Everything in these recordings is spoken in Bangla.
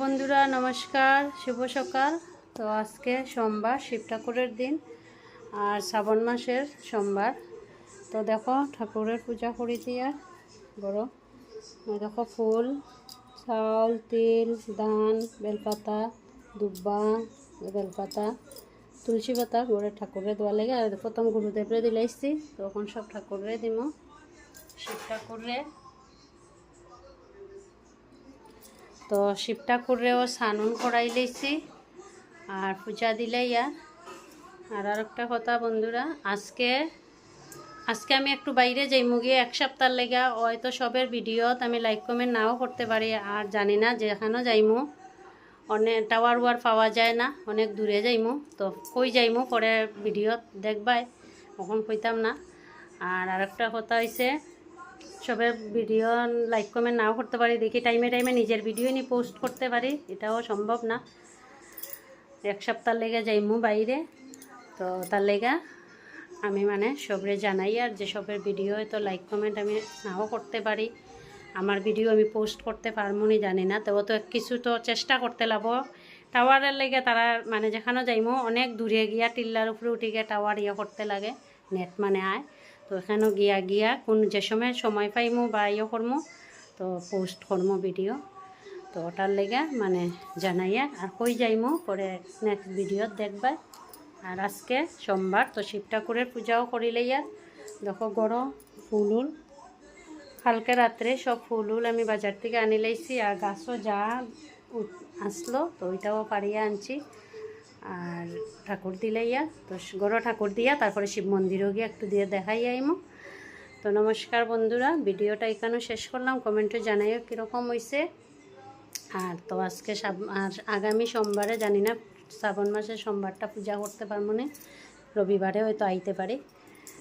বন্ধুরা নমস্কার, শুভ সকাল। তো আজকে সোমবার, শিব ঠাকুরের দিন আর শ্রাবণ মাসের সোমবার। তো দেখো ঠাকুরের পূজা করি দিয়া বড় দেখো ফুল, চাউল, তিল, ধান, বেলপাতা, দুব্বা, বেলপাতা, তুলসী পাতা গড়ে ঠাকুরের দেওয়া লাগে। আর প্রথম গুরুদেবরে দিলাইছি, তখন সব ঠাকুরে দিব। শিব ঠাকুরে তো শিব ঠাকুরেও স্নান করাই লইছি আর পূজা দিলাই। আর একটা কথা বন্ধুরা, আজকে আমি একটু বাইরে যাইমু গিয়ে এক সপ্তাহ লেগা, হয়তো সবের ভিডিওত আমি লাইক কমেন্ট নাও করতে পারি। আর জানি না যেখানেও যাইমু অনেক টাওয়ার ওয়ার পাওয়া যায় না, অনেক দূরে যাইমু। তো কই যাইমু পরে ভিডিওত দেখবাই, কখন কইতাম না। আর আরেকটা কথা হয়েছে, সবের ভিডিও লাইক কমেন্ট নাও করতে পারি, দেখি টাইমে নিজের ভিডিও নিয়ে পোস্ট করতে পারি, এটাও সম্ভব না। এক সপ্তাহ লেগে যাইমু বাইরে, তো তার লেগা আমি সবরে জানাই। আর যে সবের ভিডিও তো লাইক কমেন্ট আমি নাও করতে পারি, আমার ভিডিও আমি পোস্ট করতে পারবো নি জানি না। তবু তো কিছু তো চেষ্টা করতে লাগবো। টাওয়ারের লেগে তারা যেখানে যাইমো অনেক দূরে গিয়া টিল্লার উপরে উঠে গিয়ে টাওয়ার করতে লাগে, নেট আয়। তো এখানেও গিয়া কোন যে সময় পাইমু বা করমু, তো পোস্ট করমু ভিডিও। তো ওটার লেগে জানাইয়া আর কই যাইমু পরে নেক্সট ভিডিও দেখবা। আর আজকে সোমবার, তো শিব ঠাকুরের পূজাও করিলেই। আর দেখো গড় ফুল কালকে রাত্রে সব ফুল আমি বাজার থেকে আনি লাইছি। আর গাছও যা আসলো তো ওইটাও পারিয়া আনছি। আর ঠাকুর দিলাইয়া, তো গড় ঠাকুর দিয়া তারপরে শিব মন্দিরও গিয়ে একটু দিয়ে দেখাই আইমু। তো নমস্কার বন্ধুরা, ভিডিওটা এখানে শেষ করলাম। কমেন্টে জানাইও কীরকম হয়েছে। আর তো আজকে আর আগামী সোমবারে জানি না শ্রাবণ মাসের সোমবারটা পূজা করতে পারবো না, রবিবারে হয়তো আইতে পারি।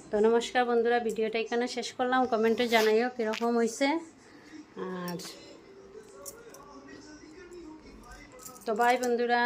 তো নমস্কার বন্ধুরা, ভিডিওটা এখানে শেষ করলাম। কমেন্টে জানাইও কীরকম হয়েছে। আর তো বাই বন্ধুরা।